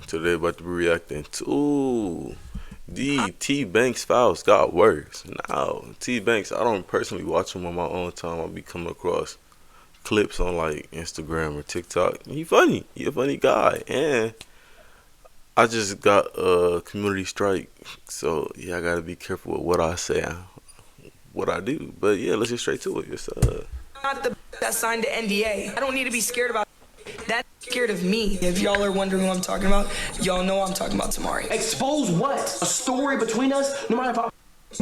Today about to be reacting to the TBvnks files got worse. Now, TBvnks, I don't personally watch him on my own time. I'll be coming across clips on like Instagram or TikTok. He funny. He a funny guy. And I just got a community strike. So yeah, I gotta be careful with what I say, what I do. But yeah, let's get straight to it. Yes, Not the that signed the NDA. I don't need to be scared about that. Scared of me. If y'all are wondering who I'm talking about, y'all know I'm talking about Tamari. Expose what? A story between us? No matter if I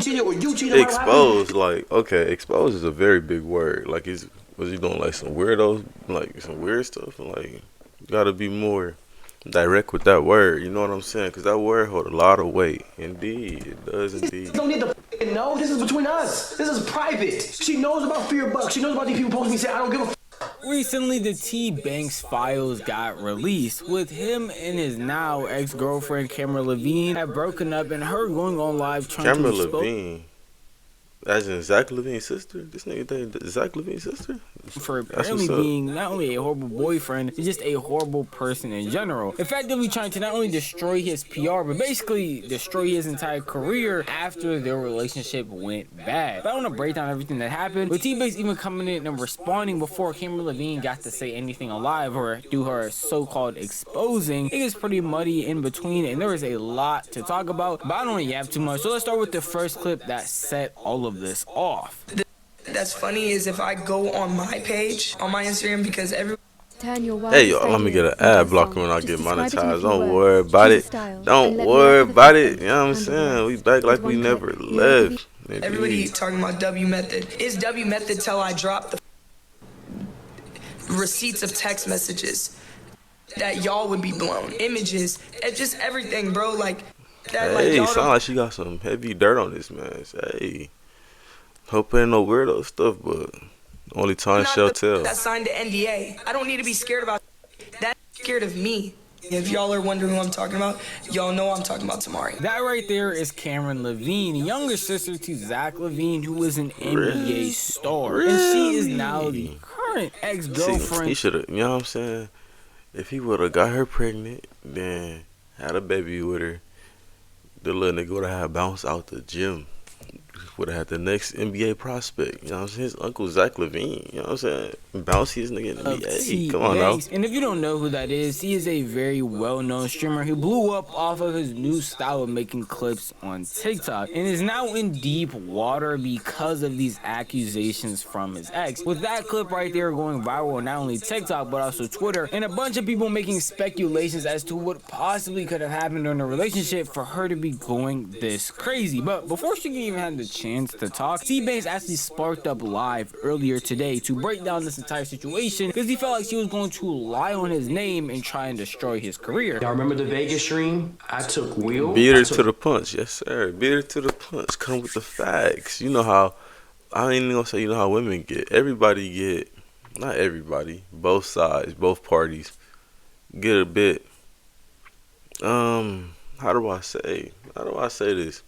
cheated or you cheated. Expose, like, okay, expose is a very big word. Like, was he doing like some weirdos, like some weird stuff? Like, you gotta be more direct with that word. You know what I'm saying? Because that word hold a lot of weight. Indeed, it does indeed. You don't need to know. This is between us. This is private. She knows about Fear Buck. She knows about these people posting me saying I don't give a. Recently, the TBvnks files got released, with him and his now ex-girlfriend Cameron Levine have broken up and her going on live trying Cameron to expose Levine, as in Zach Levine's sister. This nigga dated Zach Levine's sister. For apparently being not only a horrible boyfriend, he's just a horrible person in general. Effectively trying to not only destroy his PR, but basically destroy his entire career after their relationship went bad. But I want to break down everything that happened, with TBvnks even coming in and responding before Cameron Levine got to say anything alive or do her so-called exposing. It is pretty muddy in between, and there is a lot to talk about, but I don't want to yap too much. So let's start with the first clip that set all of this off. That's funny is if I go on my page, on my Instagram, because Hey, yo, let me get an ad blocker when I get monetized. Don't worry about it. Don't worry about it. You know what I'm saying? We back like we never left. Everybody talking about W Method. Is W Method till I drop the receipts of text messages that y'all would be blown. Images, and just everything, bro. Like that. Hey, like, sound like she got some heavy dirt on this, man. Hey, hope ain't no weirdo stuff, but only time shall tell. That signed the NDA. I don't need to be scared about that. Scared of me. If y'all are wondering who I'm talking about, y'all know I'm talking about Tamari. That right there is Cameron Levine, younger sister to Zach Levine, who was an NBA star. And she is now the current ex-girlfriend. He should have, you know what I'm saying? If he would have got her pregnant, then had a baby with her, the little nigga would have bounced out the gym. Would have had the next NBA prospect. You know what I'm saying? His uncle Zach Levine. You know what I'm saying? Bounce his nigga in the NBA. Come on now. And if you don't know who that is, he is a very well-known streamer who blew up off of his new style of making clips on TikTok and is now in deep water because of these accusations from his ex. With that clip right there going viral on not only TikTok but also Twitter, and a bunch of people making speculations as to what possibly could have happened during the relationship for her to be going this crazy. But before she can even have the chance to talk, TBvnks actually sparked up live earlier today to break down this entire situation because he felt like she was going to lie on his name and try and destroy his career. Y'all remember the Vegas stream? I took Will. Beat her to the punch, yes sir. Beat her to the punch. Come with the facts. You know how, I ain't even gonna say you know how women get. Everybody get, not everybody, both sides, both parties get a bit, how do I say this?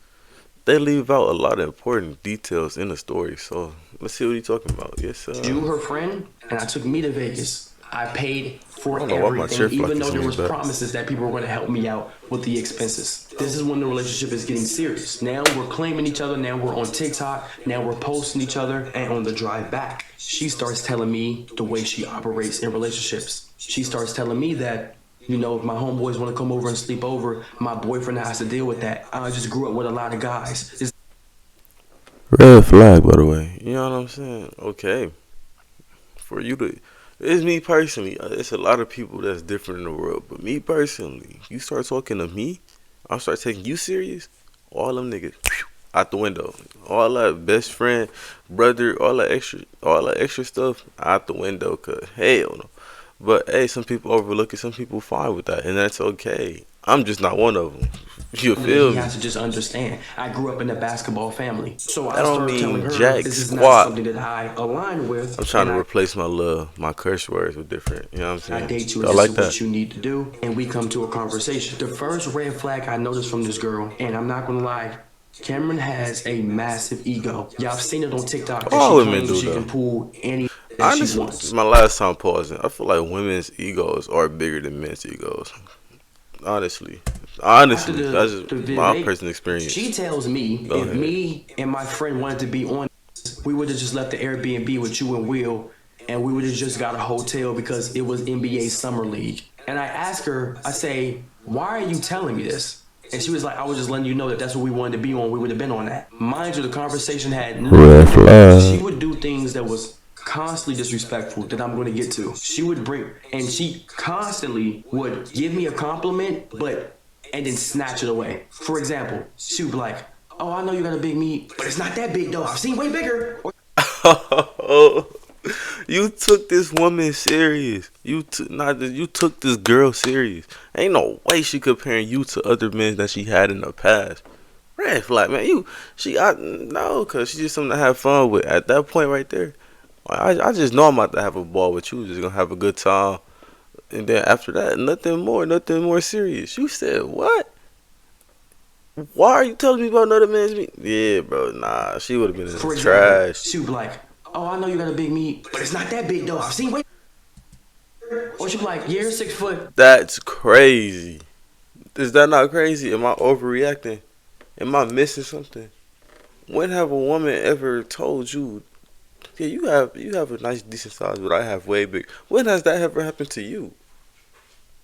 They leave out a lot of important details in the story. So let's see what he's talking about. Yes, sir. You, her friend, and I took me to Vegas. I paid for everything, even though there was promises that people were going to help me out with the expenses. This is when the relationship is getting serious. Now we're claiming each other. Now we're on TikTok. Now we're posting each other. And on the drive back, she starts telling me the way she operates in relationships. She starts telling me that, you know, if my homeboys want to come over and sleep over, my boyfriend has to deal with that. I just grew up with a lot of guys. Red flag, by the way. You know what I'm saying? Okay. For you to, it's me personally. It's a lot of people that's different in the world. But me personally, you start talking to me, I'll start taking you serious. All them niggas out the window. All that best friend, brother, all that extra stuff out the window. Cause hell no. But hey, some people overlook it, some people fine with that, and that's okay. I'm just not one of them. You feel me? You have to just understand. I grew up in a basketball family, so I don't started telling her jack this is squat. not something that I align with. I'm trying to replace my curse words with different. You know what I'm saying? I date you, I like this is that. what you need to do, and we come to a conversation. The first red flag I noticed from this girl, and I'm not gonna lie, Cameron has a massive ego. Y'all have seen it on TikTok. All women do she can pull any. Honestly, this is my last time pausing. I feel like women's egos are bigger than men's egos. Honestly, After that's just the my vacation, personal experience. she tells me Go if ahead. me and my friend wanted to be on, we would have just left the Airbnb with you and Will, and we would have just got a hotel because it was NBA Summer League. And I asked her, I say, why are you telling me this? And she was like, I was just letting you know that that's what we wanted to be on. We would have been on that. Mind you, the conversation had Red nothing. She flag. would do things that was constantly disrespectful that I'm going to get to. She would bring, and she constantly would give me a compliment, but and then snatch it away. For example, she would be like, "Oh, I know you got a big meat, but it's not that big though. I've seen way bigger." You took this woman serious. You took this girl serious. Ain't no way she comparing you to other men that she had in the past. Red flag, man. No, cause she's just something to have fun with. At that point, right there, I just know I'm about to have a ball with you. Just gonna have a good time, and then after that, nothing more serious. You said what? Why are you telling me about another man's meat? Yeah, bro. Nah, she would have been in the For example, trash. she would be like, "Oh, I know you got a big meat, but it's not that big though. I've seen way." Or she'd be like, "Yeah, you're 6 foot." That's crazy. Is that not crazy? Am I overreacting? Am I missing something? When have a woman ever told you, yeah, you have a nice decent size, but I have way big? When has that ever happened to you?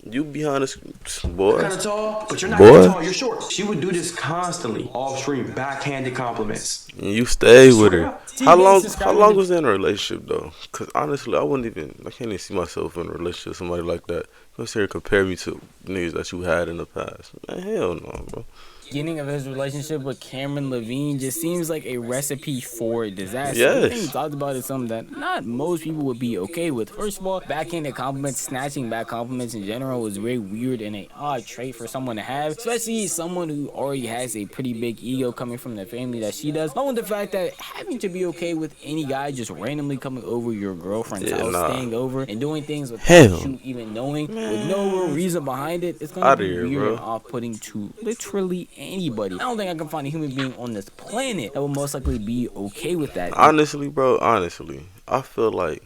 You behind the You're boy, kind of tall, but you're not that boy, tall. You're short. She would do this constantly, off stream, backhanded compliments. and you stay with Swear her. up. T Banks How describing long the was they in a relationship though? Cause honestly, I can't even see myself in a relationship with somebody like that. Go sit here and compare me to niggas that you had in the past. Man, hell no, bro. beginning of his relationship with Cameron Levine just seems like a recipe for disaster. Everything he Yes. talked about is something that not most people would be okay with. First of all, backhanded compliments, snatching back compliments in general is very weird and an odd trait for someone to have, especially someone who already has a pretty big ego coming from the family that she does. Along with the fact that having to be okay with any guy just randomly coming over your girlfriend's Yeah, house, nah. staying over, and doing things without Hell, you even knowing, with no real man, reason behind it, it's gonna out of be here, weird and bro. off-putting to literally anybody. I don't think I can find a human being on this planet that will most likely be okay with that. Honestly, bro. Honestly, I feel like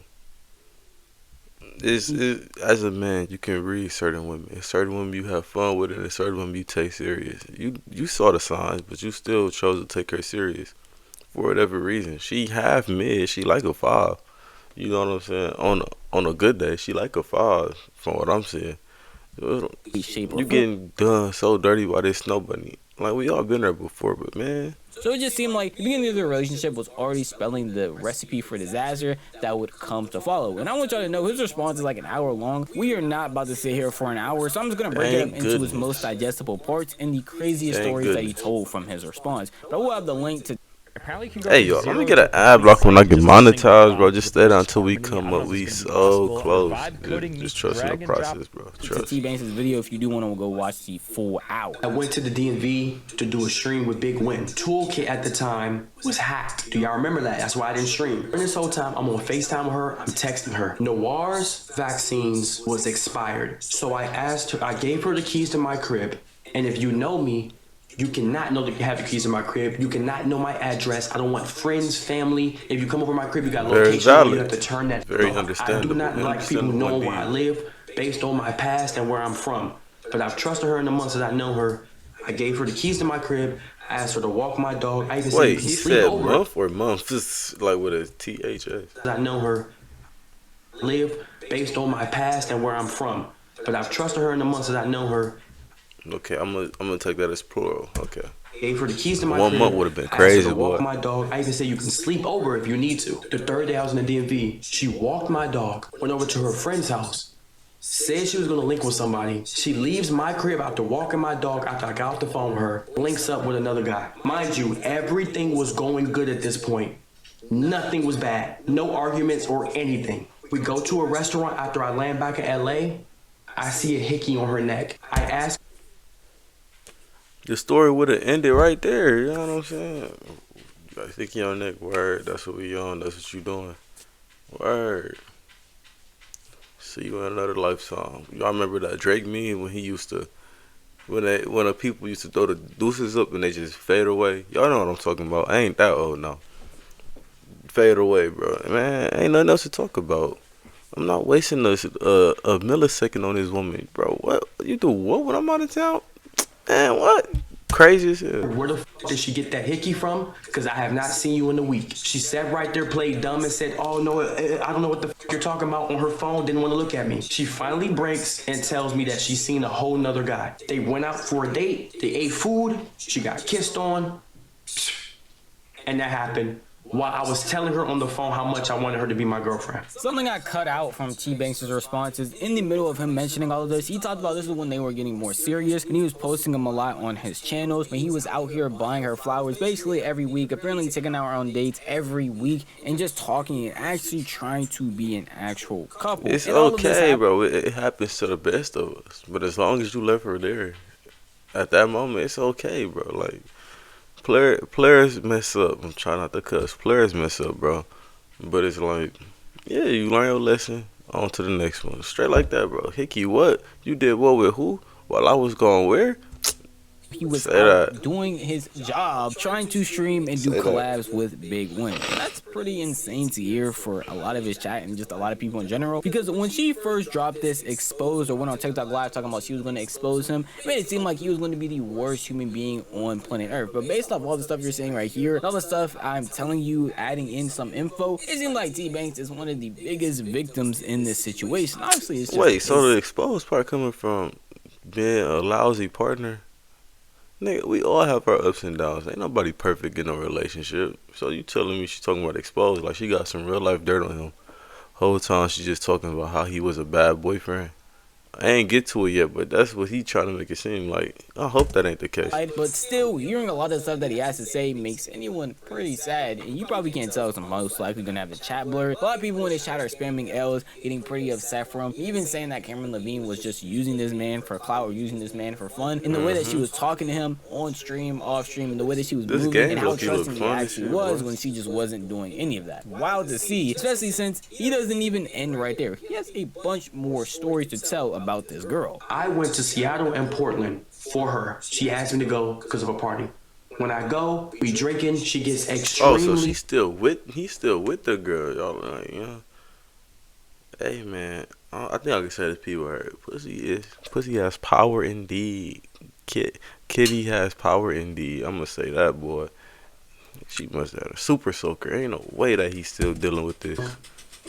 as a man, you can read certain women. Certain women you have fun with, and certain women you take serious. You saw the signs, but you still chose to take her serious for whatever reason. She half mid. She like a five. You know what I'm saying? On a good day, she like a five. From what I'm seeing, Shape or you form. getting done so dirty by this snow bunny. Like we all been there before, but man, So it just seemed like the beginning of the relationship was already spelling the recipe for disaster that would come to follow. And I want y'all to know his response is like an hour long. We are not about to sit here for an hour, so I'm just gonna break it up thank into his most goodness, digestible parts and the craziest thank stories that he goodness. told from his response. But I will have the link to Apparently can go Hey from yo, let me 0 get to an ad complete block when I sync get in just a single monetized, bro. prompt Just with stay there voice until we harmony. I come don't know up. if this We is going to be so possible. close. Vibe coding Just meets trust in the drag and drop. process, bro. to Trust. T Banks' video if you do want to go watch the full hour. I went to the DMV to do a stream with Big Win. Toolkit at the time was hacked. Do y'all remember that? That's why I didn't stream. During this whole time, I'm on FaceTime with her. I'm texting her. Noir's vaccines was expired. So I asked her, I gave her the keys to my crib. And if you know me, you cannot know that you have the keys to my crib. You cannot know my address. I don't want friends, family. If you come over my crib, you got Very location on you have valid. to turn that Very off. I do understandable. not like people Understandable knowing where I indeed. live based on my past and where I'm from. But I've trusted her in the months that I know her. I gave her the keys to my crib. I asked her to walk my dog. I even said you Wait, can he sleep said over. month or months? Like with a THS. I know her live based on my past and where I'm from. But I've trusted her in the months that I know her. Okay, I'm gonna take that as plural. Okay. Gave her the keys to my 1 month crib. would have been I asked her crazy, to walk boy. my dog. I even said you can sleep over if you need to. The third day I was in the DMV, she walked my dog, went over to her friend's house, said she was gonna link with somebody. She leaves my crib after walking my dog after I got off the phone with her, links up with another guy. Mind you, everything was going good at this point. Nothing was bad. No arguments or anything. We go to a restaurant after I land back in LA. I see a hickey on her neck. I ask The story would have ended right there. You know what I'm saying? Like thinking your neck. Word. That's what we on. That's what you doing. Word. See you in another life song. Y'all remember that Drake meme when he used to when the people used to throw the deuces up and they just fade away. Y'all know what I'm talking about. I ain't that old now. Fade away, bro. Man, ain't nothing else to talk about. I'm not wasting a millisecond on this woman, bro. What you do? What when I'm out of town? Man, what? Crazy as hell. Where the did she get that hickey from? Because I have not seen you in a week. She sat right there, played dumb, and said, "Oh no, I don't know what the you're talking about," on her phone. Didn't want to look at me. She finally breaks and tells me that she's seen a whole nother guy. They went out for a date. They ate food. She got kissed on, and that happened while I was telling her on the phone how much I wanted her to be my girlfriend. Something I cut out from TBvnks' response is in the middle of him mentioning all of this, he talked about this is when they were getting more serious, and he was posting them a lot on his channels when he was out here buying her flowers basically every week, apparently taking out on dates every week, and just talking and actually trying to be an actual couple. It's and okay, bro. It happens to the best of us. But as long as you left her there at that moment, it's okay, bro. Like, players mess up. I'm trying not to cuss. Players mess up, bro. But it's like, yeah, you learn your lesson. On to the next one. Straight like that, bro. Hickey, what? You did what with who? While I was going where? He was out doing his job, trying to stream and do collabs with big wins. That's pretty insane to hear for a lot of his chat and just a lot of people in general. Because when she first dropped this exposed or went on TikTok Live talking about she was going to expose him, it made it seem like he was going to be the worst human being on planet Earth. But based off all the stuff you're saying right here, and all the stuff I'm telling you, adding in some info, it seems like TBvnks is one of the biggest victims in this situation. Obviously, it's just... Wait, so the exposed part coming from being a lousy partner? Nigga, we all have our ups and downs. Ain't nobody perfect in a relationship. So you telling me she talking about exposed like she got some real life dirt on him? Whole time she just talking about how he was a bad boyfriend. I ain't get to it yet, but that's what he trying to make it seem like. I hope that ain't the case. But still, hearing a lot of stuff that he has to say makes anyone pretty sad. And you probably can't tell, so I'm most likely gonna have the chat blurred. A lot of people in this chat are spamming L's, getting pretty upset for him. Even saying that Cameron Levine was just using this man for clout or using this man for fun. And the way that she was talking to him on stream, off stream, and the way that she was moving, and how trusting he actually was when she just wasn't doing any of that. Wild to see, especially since he doesn't even end right there. He has a bunch more stories to tell about this girl. I went to Seattle and Portland for her. She asked me to go because of a party. When I go, we drinking. She gets extremely... Oh, so he's still with the girl, y'all. Like, you know. Hey, man, I think I can say this. People heard pussy has power indeed. Kitty has power indeed. I'm gonna say that, boy. She must have a super soaker. Ain't no way that he's still dealing with this.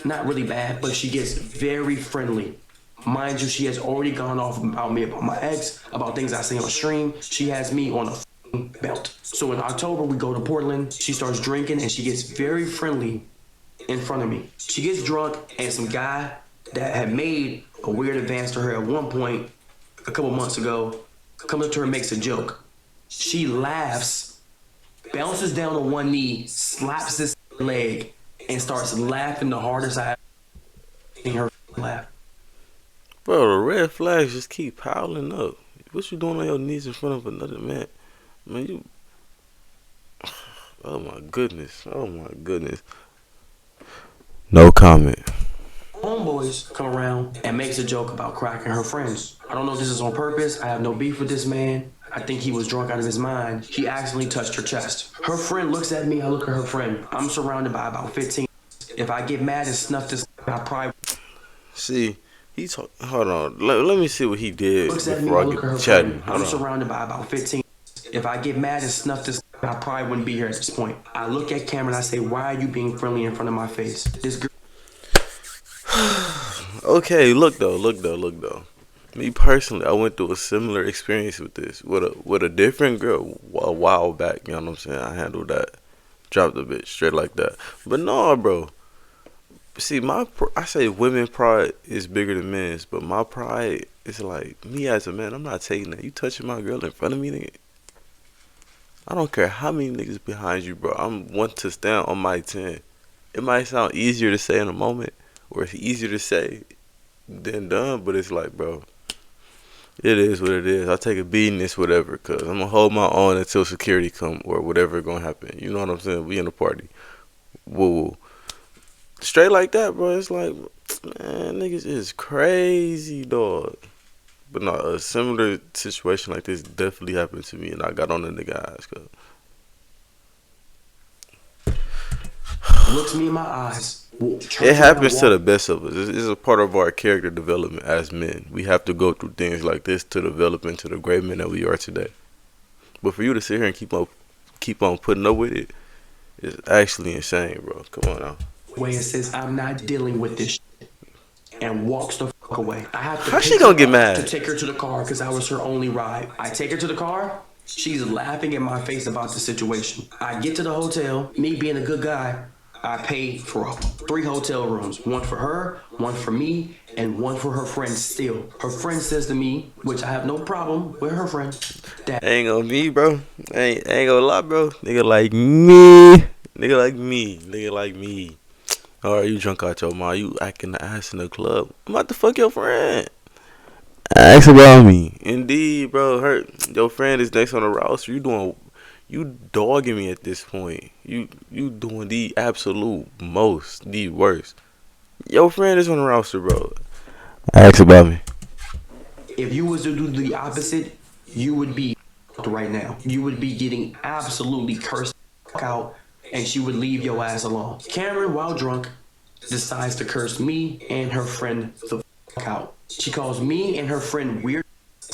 Not really bad, but she gets very friendly. Mind you, she has already gone off about me, about my ex, about things I say on stream. She has me on a belt. So in October, we go to Portland. She starts drinking, and she gets very friendly in front of me. She gets drunk, and some guy that had made a weird advance to her at one point a couple months ago comes up to her and makes a joke. She laughs, bounces down on one knee, slaps this leg, and starts laughing the hardest I have seen her laugh. Bro, the red flags just keep piling up. What you doing on your knees in front of another man? Man, you... Oh, my goodness. Oh, my goodness. No comment. Homeboys come around and makes a joke about cracking her friends. I don't know if this is on purpose. I have no beef with this man. I think he was drunk out of his mind. He accidentally touched her chest. Her friend looks at me. I look at her friend. I'm surrounded by about 15. If I get mad and snuff this, I probably... See... Hold on. Let me see what he did Looks at me, before I get chatting. I'm surrounded by about 15. If I get mad and snuff this, I probably wouldn't be here at this point. I look at Cameron and I say, "Why are you being friendly in front of my face?" This girl... Okay, look though. Me personally, I went through a similar experience with this with a different girl a while back. You know what I'm saying? I handled that, dropped a bitch straight like that. But no, bro. See, I say women pride is bigger than men's, but my pride is like, me as a man, I'm not taking that. You touching my girl in front of me, nigga. I don't care how many niggas behind you, bro. I'm one to stand on my 10. It might sound easier to say in a moment, or it's easier to say than done, but it's like, bro, it is what it is. I take a beating, it's whatever, because I'm going to hold my own until security come or whatever going to happen. You know what I'm saying? We in the party. Woo. Straight like that, bro. It's like, man, niggas is crazy, dog. But no, a similar situation like this definitely happened to me, and I got on the nigga ass. Looks me in my eyes, It happens to the best of us. It's a part of our character development as men. We have to go through things like this to develop into the great men that we are today. But for you to sit here and keep on putting up with it is actually insane, bro. Come on now. Way it says I'm not dealing with this shit, and walks the fuck away. I have to How she gonna get mad? To take her to the car because I was her only ride. I take her to the car. She's laughing in my face about the situation. I get to the hotel. Me being a good guy, I paid for 3 hotel rooms. One for her, one for me, and one for her friend still. Her friend says to me, which I have no problem with her friend, that ain't gonna be, bro. Ain't gonna lie, bro. Nigga like me. Nigga like me. Nigga like me. Alright, you drunk out your mind. You acting the ass in the club. I'm about to fuck your friend. Ask about me. Indeed, bro. Your friend is next on the roster. You dogging me at this point. You doing the absolute most, the worst. Your friend is on the roster, bro. Ask about me. if you was to do the opposite, you would be right now. You would be getting absolutely cursed out, and she would leave your ass alone. Cameron, while drunk, decides to curse me and her friend the out. She calls me and her friend weird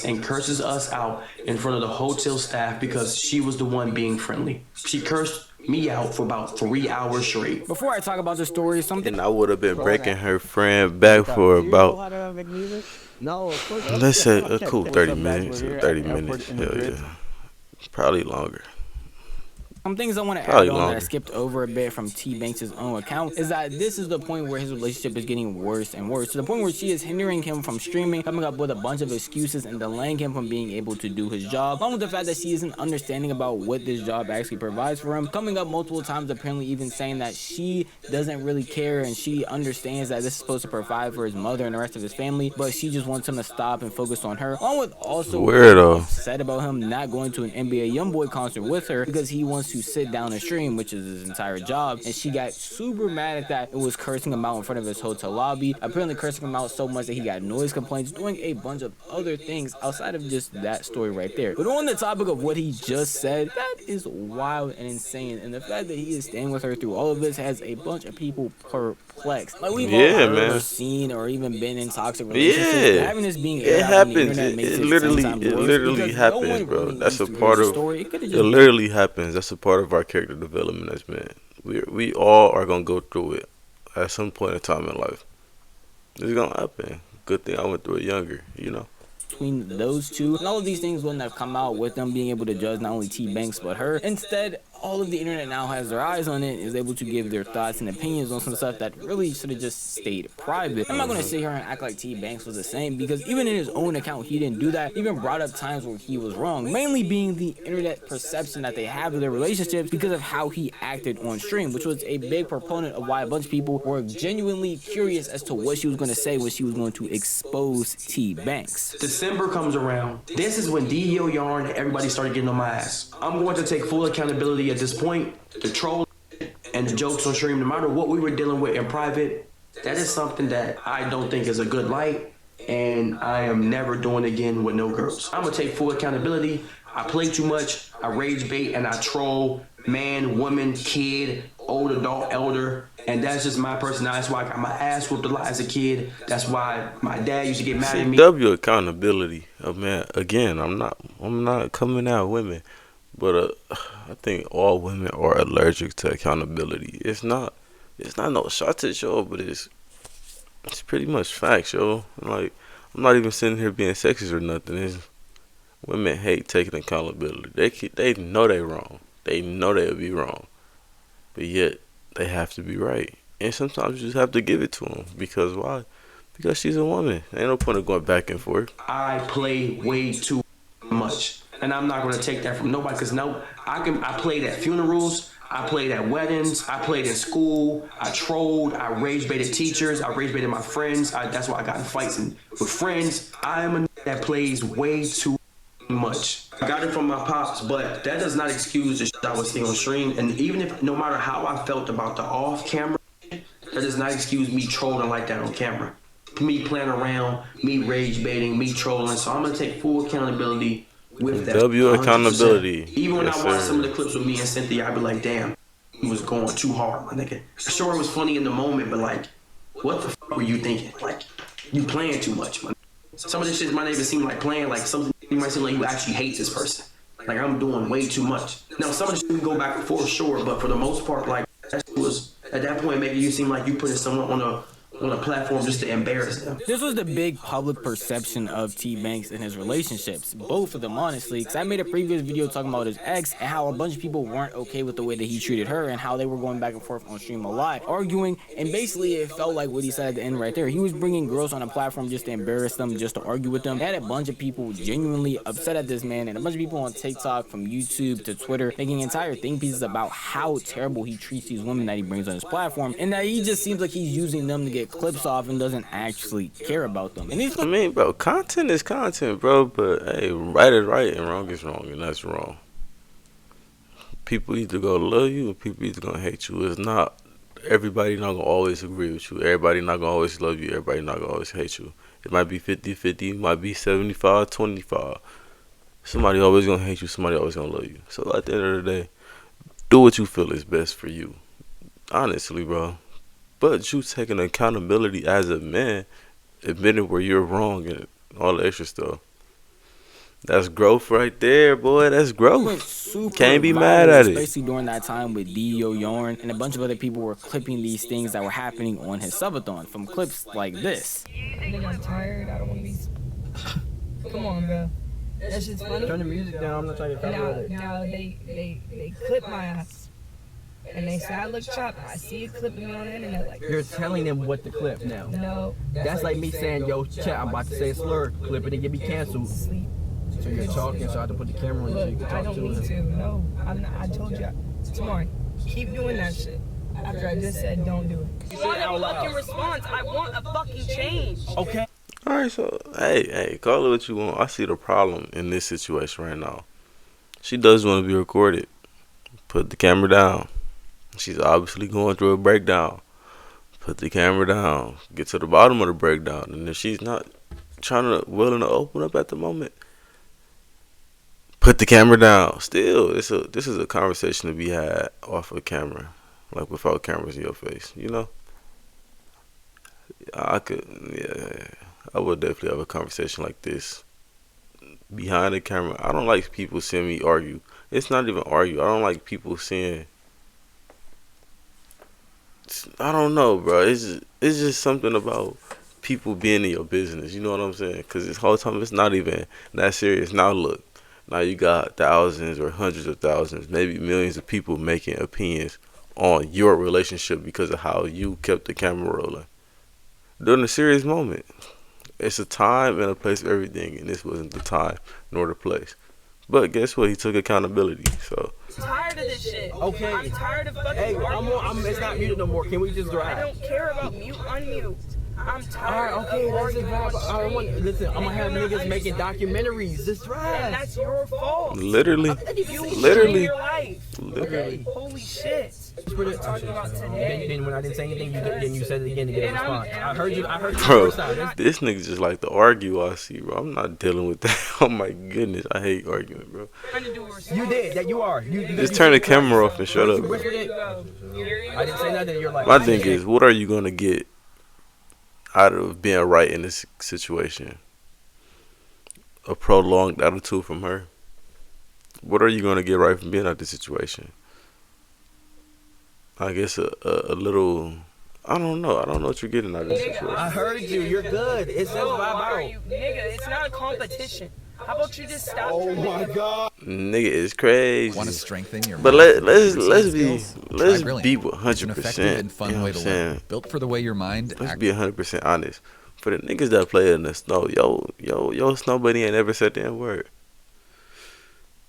and curses us out in front of the hotel staff because she was the one being friendly. She cursed me out for about 3 hours straight. Before I talk about the story, something And I would have been breaking her friend back for about, let's say, a cool 30 minutes. 30 minutes. Hell yeah. Probably longer. some things I want to add on that I skipped over a bit from TBvnks' own account is that this is the point where his relationship is getting worse and worse, to the point where she is hindering him from streaming, coming up with a bunch of excuses and delaying him from being able to do his job, along with the fact that she isn't understanding about what this job actually provides for him, coming up multiple times, apparently even saying that she doesn't really care and she understands that this is supposed to provide for his mother and the rest of his family, but she just wants him to stop and focus on her, along with also upset about him not going to an NBA YoungBoy concert with her because he wants to sit down and stream, which is his entire job, and she got super mad at that. It was cursing him out in front of his hotel lobby, apparently cursing him out so much that he got noise complaints, doing a bunch of other things outside of just that story right there. But on the topic of what he just said, that is wild and insane, and the fact that he is staying with her through all of this has a bunch of people perplexed. Like we've all heard or seen or even been in toxic relationships. Having this being it happens. It literally happens, bro. That's a part of it. Literally happens. That's a part of our character development as men. We all are gonna go through it at some point in time in life. It's gonna happen. Good thing I went through it younger, you know. Between those two, and all of these things wouldn't have come out with them being able to judge not only TBvnks but her. Instead, all of the internet now has their eyes on it, is able to give their thoughts and opinions on some stuff that really should have just stayed private. I'm not going to sit here and act like TBvnks was the same, because even in his own account he didn't do that. He even brought up times where he was wrong, mainly being the internet perception that they have of their relationships because of how he acted on stream, which was a big proponent of why a bunch of people were genuinely curious as to what she was going to say when she was going to expose TBvnks. December comes around. This is when DEO Yarn and everybody started getting on my ass. I'm going to take full accountability at this point. The troll and the jokes on stream, no matter what we were dealing with in private, that is something that I don't think is a good light, and I am never doing again with no girls. I'm gonna take full accountability. I play too much, I rage bait, and I troll man, woman, kid, old adult, elder, and that's just my personality. That's why I got my ass whooped a lot as a kid. That's why my dad used to get mad at me. W accountability. Oh man, again, I'm not coming at women, but I think all women are allergic to accountability. It's not no shot to show, but it's pretty much facts, yo. Like, I'm not even sitting here being sexist or nothing. Women hate taking accountability. They know they wrong. They know they'll be wrong, but yet they have to be right. And sometimes you just have to give it to them. Because why? Because she's a woman. Ain't no point of going back and forth. I play way too much, and I'm not gonna take that from nobody. Because no, I played at funerals. I played at weddings. I played in school. I trolled. I rage baited teachers. I rage baited my friends. That's why I got in fights with friends. I am a that plays way too much. I got it from my pops, but that does not excuse the shit I was seeing on stream. And even if, no matter how I felt about the off-camera, that does not excuse me trolling like that on camera. Me playing around, me rage baiting, me trolling. So I'm gonna take full accountability with that. W 100%. Accountability. Even when I watch some of the clips with me and Cynthia, I'd be like, damn, was going too hard, my nigga. Sure, it was funny in the moment, but like, what the fuck were you thinking? Like, you playing too much, man. Some of this shit might not even seem like playing, like something you might seem like you actually hate this person. Like, I'm doing way too much. Now, some of this shit we go back and forth, sure, but for the most part, like, that shit was, at that point, making you seem like you putting someone on a platform just to embarrass them. This was the big public perception of TBvnks and his relationships, both of them honestly, because I made a previous video talking about his ex and how a bunch of people weren't okay with the way that he treated her and how they were going back and forth on stream a lot, arguing, and basically it felt like what he said at the end right there. He was bringing girls on a platform just to embarrass them, just to argue with them. He had a bunch of people genuinely upset at this man, and a bunch of people on TikTok, from YouTube to Twitter, making entire think pieces about how terrible he treats these women that he brings on his platform, and that he just seems like he's using them to get clips off and doesn't actually care about them. And I mean, bro, content is content, bro, but hey, right is right and wrong is wrong, and that's wrong. People either gonna love you or people either gonna hate you. It's not, everybody not gonna always agree with you. Everybody not gonna always love you. Everybody not gonna always hate you. It might be 50-50, it might be 75-25. Somebody always gonna hate you, somebody always gonna love you. So at the end of the day, do what you feel is best for you. Honestly, bro. But you taking accountability as a man, admitting where you're wrong and all the extra stuff. That's growth right there, boy. That's growth. Can't be mad at it. Especially during that time with Dio Yarn and a bunch of other people were clipping these things that were happening on his subathon from clips like this. I think I'm tired. I don't want to be. Come on, bro. That shit's funny. Turn the music down. I'm not trying to cover it. Now they clip my ass. And they say I look chopped. I see it clipping me on the internet. Like, You're telling them what to clip now. no. That's like me saying, yo, chat, I'm about to say a slur. Clip it and get me canceled. Sleep. So you're talking, so I have to put the camera on you so you can Look, talk I don't to need him. to. No, I'm not. I told you. Tomorrow, keep doing that shit. After I just said don't do it. I want a fucking response. I want a fucking change. Okay. Alright, so, hey, call it what you want. I see the problem in this situation right now. She does want to be recorded. Put the camera down. She's obviously going through a breakdown. Put the camera down. Get to the bottom of the breakdown. And if she's not willing to open up at the moment, put the camera down. Still, this is a conversation to be had off of camera, like without cameras in your face. You know, I would definitely have a conversation like this behind the camera. I don't like people seeing me argue. It's not even argue. I don't like people seeing. I don't know, bro. It's just something about people being in your business. You know what I'm saying? Because this whole time it's not even that serious. Now look, now you got thousands or hundreds of thousands, maybe millions of people making opinions on your relationship because of how you kept the camera rolling during a serious moment. It's a time and a place for everything, and this wasn't the time nor the place. But guess what? He took accountability. So I'm tired of this shit. Okay. I'm tired of fucking. Hey, it's not muted no more. Can we just drive? I don't care about mute, unmute. I'm tired. Alright, okay, of let's arguing just drive. on Listen, I'm gonna have And you're niggas not making understanding. documentaries. Just And drive. that's your fault. literally, You literally, ruined your life. literally. Holy shit. What are you talking about today? Then when I didn't say anything, you said it again to get a And I'm- response. and I I'm- heard you Bro, first time. this nigga just like to argue. I see, bro. I'm not dealing with that. Oh my goodness, I hate arguing, bro. Trying to do a response. You did. That you are. You Just turn the camera off and shut up, bro. whispered it. I didn't say nothing. You're like. My thing is, what are you gonna get out of being right in this situation? A prolonged attitude from her. What are you gonna get right from being out this situation? I guess a little. I don't know. I don't know what you're getting out of this situation. I heard you. You're good. It says No, vibe are out. you, nigga? It's not a competition. How about you just stop? Oh my god. Nigga is crazy. Want to strengthen your But mind let's skills? be Try Brilliant. It's an effective 100%. and fun You know way what to I'm learn. saying? Built for the way your mind Let's acts. be 100% honest. For the niggas that play in the snow, yo, snow buddy ain't never said that word.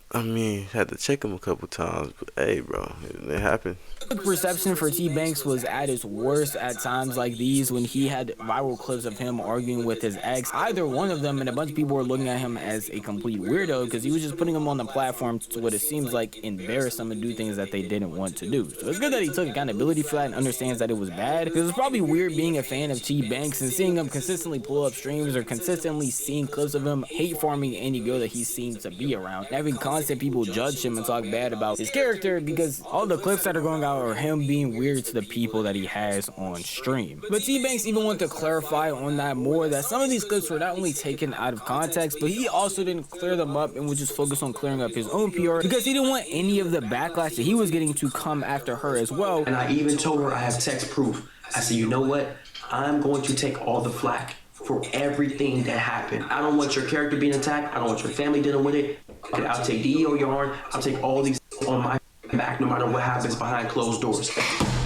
I mean, had to check him a couple times, but hey, bro, it happened. The perception for TBvnks was at its worst at times like these when he had viral clips of him arguing with his ex. Either one of them, and a bunch of people were looking at him as a complete weirdo because he was just putting them on the platform to what it seems like embarrass them and do things that they didn't want to do. So it's good that he took accountability for that and understands that it was bad, because it's probably weird being a fan of TBvnks and seeing him consistently pull up streams or consistently seeing clips of him hate farming any girl that he seems to be around, and having content content people judge him and talk bad about his character because all the clips that are going out are him being weird to the people that he has on stream. But TBvnks even went to clarify on that more, that some of these clips were not only taken out of context, but he also didn't clear them up and would just focus on clearing up his own PR because he didn't want any of the backlash that he was getting to come after her as well. And I even told her I have text proof. I said, you know what? I'm going to take all the flack for everything that happened. I don't want your character being attacked. I don't want your family dealing with it. I'll take DEO yarn. I'll take all these on my back no matter what happens behind closed doors.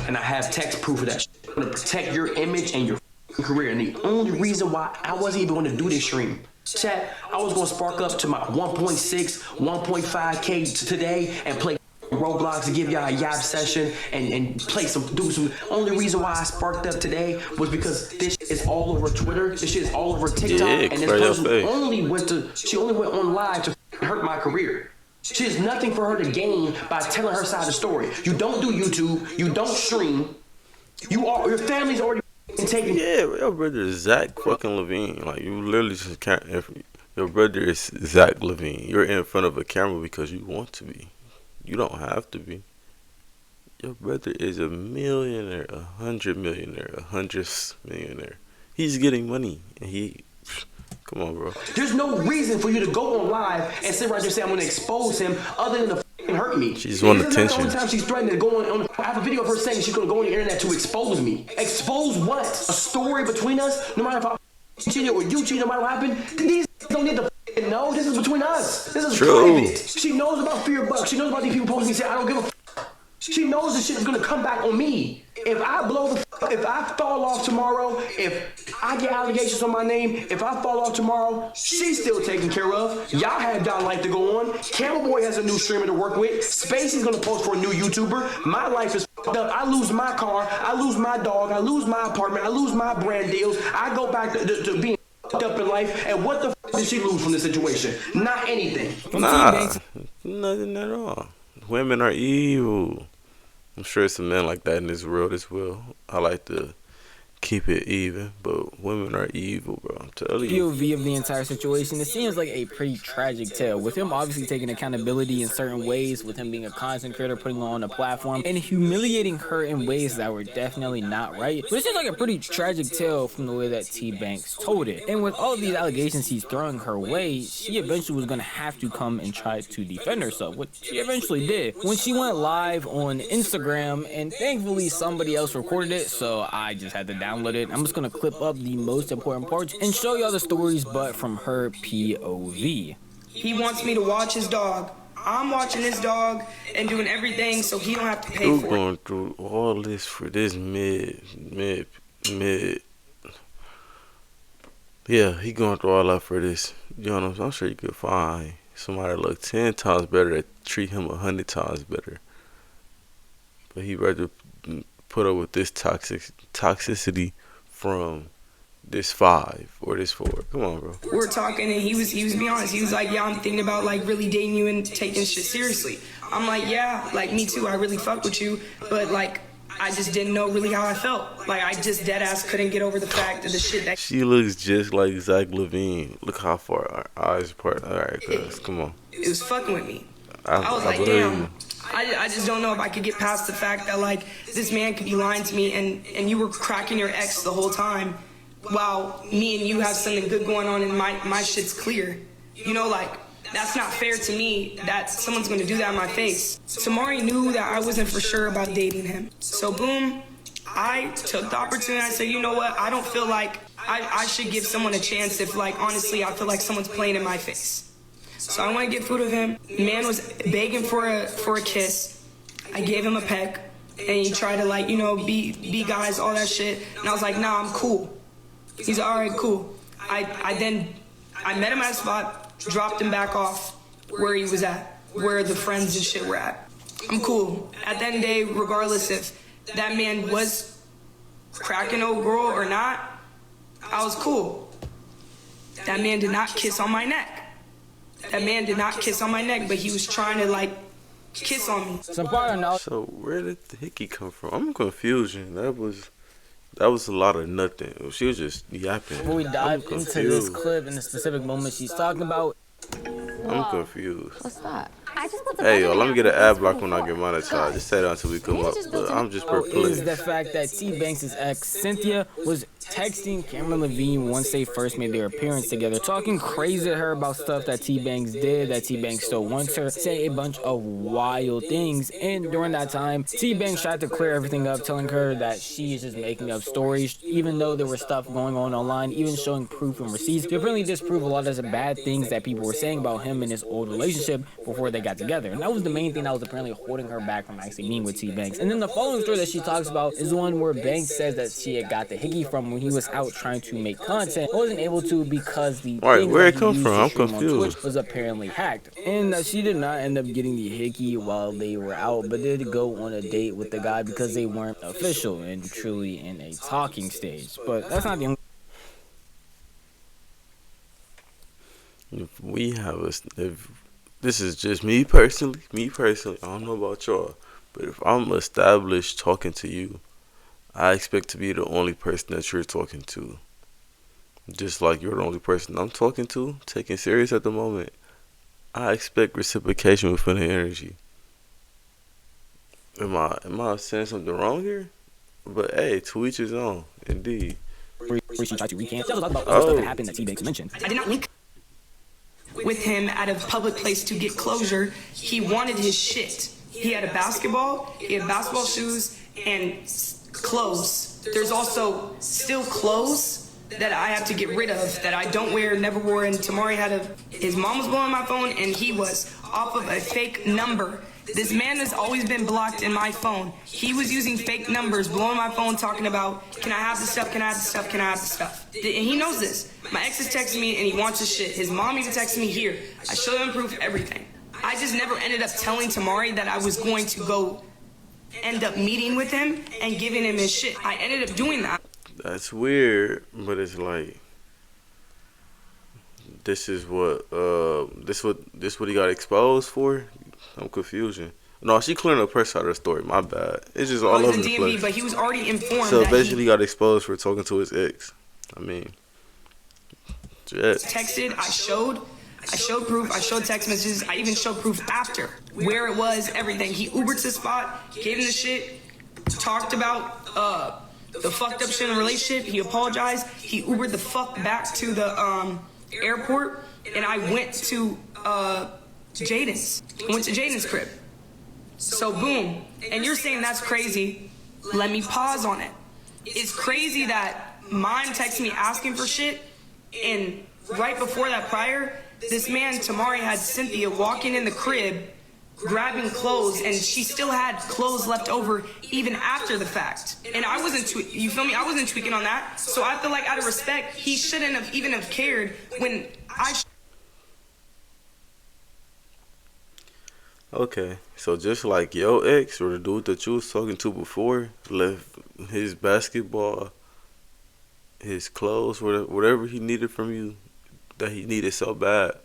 And I have text proof of that. I'm going to protect your image and your career. And the only reason why I wasn't even going to do this stream, chat, I was going to spark up to my 1.6, 1.5K today and play Roblox to give y'all a yap session and play do some. Only reason why I sparked up today was because this shit is all over Twitter. This shit is all over TikTok. And this person only went on live to hurt my career. She has nothing for her to gain by telling her side of the story. You don't do YouTube. You don't stream. Your family's already taken. Yeah, your brother is Zach fucking Levine. Like, you literally just can't. Your brother is Zach Levine. You're in front of a camera because you want to be. You don't have to be. Your brother is a millionaire, 100 millionaire, 100th millionaire. He's getting money, and come on, bro. There's no reason for you to go on live and sit right there and say I'm gonna expose him, other than to fucking hurt me. She just wanted attention. The only time she's threatening to go on. I have a video of her saying she's gonna go on the internet to expose me. Expose what? A story between us? No matter if I cheated or you cheated, no matter what happened. These don't need to. No, this is between us. This is private. She knows about Fear Buck. She knows about these people posting me saying I don't give a f. She knows this shit is gonna come back on me. If I blow the if I fall off tomorrow, if I get allegations on my name, if I fall off tomorrow, she's still taken care of. Y'all have y'all life to go on. Camel Boy has a new streamer to work with. Spacey's gonna post for a new YouTuber. My life is f***ed up. I lose my car, I lose my dog, I lose my apartment, I lose my brand deals. I go back to being up in life, and what the f did she lose from this situation? Not anything. Nah, nothing at all. Women are evil. I'm sure some men like that in this world as well. I like to keep it even, but women are evil, bro. I'm telling you. POV of the entire situation, it seems like a pretty tragic tale, with him obviously taking accountability in certain ways, with him being a content creator, putting on a platform, and humiliating her in ways that were definitely not right. But it seems like a pretty tragic tale from the way that TBvnks told it. And with all of these allegations he's throwing her way, she eventually was going to have to come and try to defend herself, which she eventually did. When she went live on Instagram, and thankfully somebody else recorded it, so I just had to download it. I'm just gonna clip up the most important parts and show y'all the stories, but from her POV. He wants me to watch his dog. I'm watching his dog and doing everything so he don't have to pay for it. You're going through all this for this mid. Yeah, he going through all that for this. You know what I'm saying? I'm sure you could find somebody that look 10 times better, that treat him 100 times better. But he rather put up with this toxicity from this 5 or this 4. Come on, bro. We were talking and he was being honest. He was like, yeah, I'm thinking about like really dating you and taking shit seriously. I'm like, yeah, like me too. I really fuck with you, but like I just didn't know really how I felt. Like I just dead ass couldn't get over the fact that the shit that she looks just like Zach Levine. Look how far our eyes apart. All right, cuz, come on. It was fucking with me. I was like, damn. I just don't know if I could get past the fact that like this man could be lying to me and you were cracking your ex the whole time while me and you have something good going on and my shit's clear. You know, like that's not fair to me that someone's gonna do that in my face. Samari knew that I wasn't for sure about dating him. So boom, I took the opportunity. I said, you know what? I don't feel like I should give someone a chance if like honestly I feel like someone's playing in my face. So I want to get food of him. Man was begging for a kiss. I gave him a peck, and he tried to like, you know, be guys, all that shit. And I was like, nah, I'm cool. He's all right, cool. I met him at a spot, dropped him back off where he was at, where the friends and shit were at. I'm cool. At the end of the day, regardless if that man was cracking old girl or not, I was cool. That man did not kiss on my neck. That man did not kiss on my neck, but he was trying to like kiss on me. So where did the hickey come from? I'm confused. That was a lot of nothing. She was just yapping. Before we dive into this clip and the specific moment she's talking about, I'm confused. What's that? Hey, yo, let me get an ad block when I get monetized. Just say that until we come up. But I'm just perplexed. Is the fact that TBvnks' ex Cynthia was texting Cameron Levine once they first made their appearance together, talking crazy to her about stuff that TBvnks did, that TBvnks still wants her, saying a bunch of wild things. And during that time, TBvnks tried to clear everything up, telling her that she is just making up stories, even though there was stuff going on online, even showing proof and receipts to apparently disprove a lot of the bad things that people were saying about him and his old relationship before they got together. And that was the main thing that was apparently holding her back from actually being with TBvnks. And then the following story that she talks about is the one where Banks says that she had got the hickey from when he was out trying to make content, wasn't able to because the Alright, thing where that it come he used from? to I'm stream on confused. Twitch was apparently hacked, and that she did not end up getting the hickey while they were out, but did go on a date with the guy because they weren't official and truly in a talking stage. But that's not the only. If this is just me personally, I don't know about y'all, but if I'm established talking to you, I expect to be the only person that you're talking to. Just like you're the only person I'm talking to, taking serious at the moment. I expect reciprocation within the energy. Am I saying something wrong here? But hey, to each his own, indeed. Where she tried to recant. She also talked about other stuff that happened that TBvnks mentioned. I did not link with him at a public place to get closure. He wanted his shit. He had a basketball, he had basketball shoes, and clothes. There's also still clothes that I have to get rid of that I don't wear, never wore, and Tamari his mom was blowing my phone and he was off of a fake number. This man has always been blocked in my phone. He was using fake numbers, blowing my phone, talking about, can I have the stuff, can I have the stuff, can I have the stuff? And he knows this. My ex is texting me and he wants his shit. His mom even texted me here. I showed him proof, everything. I just never ended up telling Tamari that I was going to go end up meeting with him and giving him his shit. I ended up doing that. That's weird, but it's like this what he got exposed for? I'm confused. No, she clearing up her side of the story. My bad. It's just all over the DMV, place. but he was already informed. So that eventually, he got exposed for talking to his ex. I mean, jet. Texted. I showed proof. I showed text messages. I even showed proof after where it was. Everything. He Ubered to the spot. Gave him the shit. Talked about the fucked up shit in the relationship. He apologized. He Ubered the fuck back to the airport, and I went to Jaden's. I went to Jaden's crib. So boom. And you're saying that's crazy. Let me pause on it. It's crazy that mom texted me asking for shit, and right before that prior, this man Tamari had Cynthia walking in the crib grabbing clothes, and she still had clothes left over even after the fact. And I wasn't you feel me? I wasn't tweaking on that. So I feel like out of respect, he shouldn't have even have cared when I Okay, so just like your ex or the dude that you was talking to before left his basketball, his clothes, whatever he needed from you, that he needed so bad,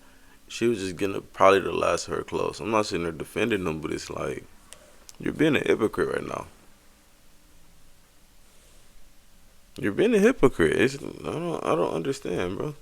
she was just getting probably the last of her clothes. I'm not sitting there defending them, but it's like you're being a hypocrite right now. You're being a hypocrite. I don't understand, bro.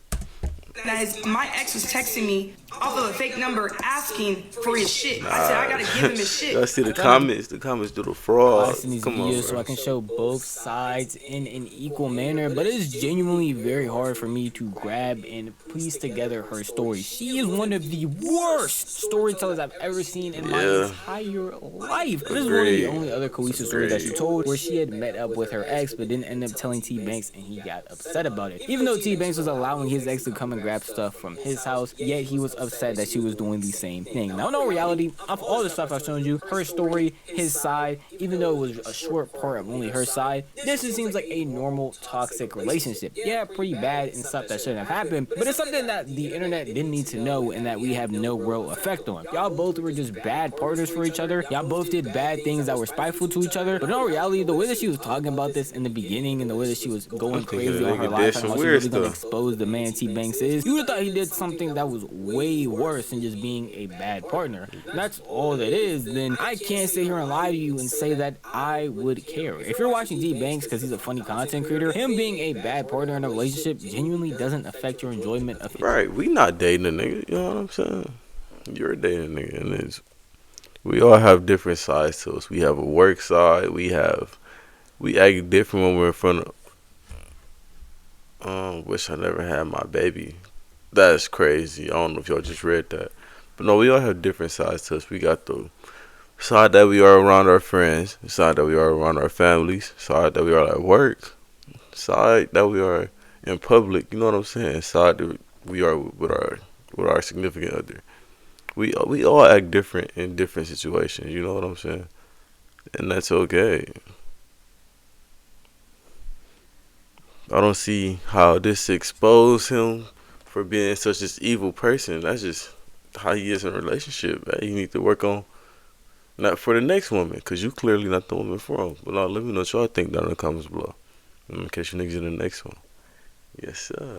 My ex was texting me off of a fake number asking for his shit. I said I gotta give him his shit. I see the comments. The comments do the fraud. In these Come videos on, so I can show both sides in an equal manner, but it is genuinely very hard for me to grab and piece together her story. She is one of the worst storytellers I've ever seen in my entire life. This is one of the only other cohesive stories that she told, where she had met up with her ex but didn't end up telling TBvnks, and he got upset about it. Even though TBvnks was allowing his ex to come and grab stuff from his house, yet he was upset that she was doing the same thing. Now, in reality, of all the stuff I've shown you, her story, his side, even though it was a short part of only her side, this just seems like a normal toxic relationship. Yeah, pretty bad and stuff that shouldn't have happened, but it's something that the internet didn't need to know and that we have no real effect on. Y'all both were just bad partners for each other. Y'all both did bad things that were spiteful to each other, but in all reality, the way that she was talking about this in the beginning and the way that she was going crazy on her life and how she was going to expose the man TBvnks is, you would have thought he did something that was way worse than just being a bad partner. That's all that is. Then I can't sit here and lie to you and say that I would care. If you're watching TBvnks because he's a funny content creator, him being a bad partner in a relationship genuinely doesn't affect your enjoyment of it. Right, we not dating a nigga, you know what I'm saying? You're dating a nigga, and we all have different sides to us. We have a work side. We act different when we're in front of. Wish I never had my baby. That's crazy. I don't know if y'all just read that, but no, we all have different sides to us. We got the side that we are around our friends, the side that we are around our families, side that we are at work, side that we are in public. You know what I'm saying? Side that we are with our significant other. We all act different in different situations. You know what I'm saying? And that's okay. I don't see how this expose him for being such an evil person. That's just how he is in a relationship. Man. You need to work on not for the next woman, cause you clearly not the woman for him. But now let me know what y'all think down in the comments below. In case you niggas in the next one. Yes, sir.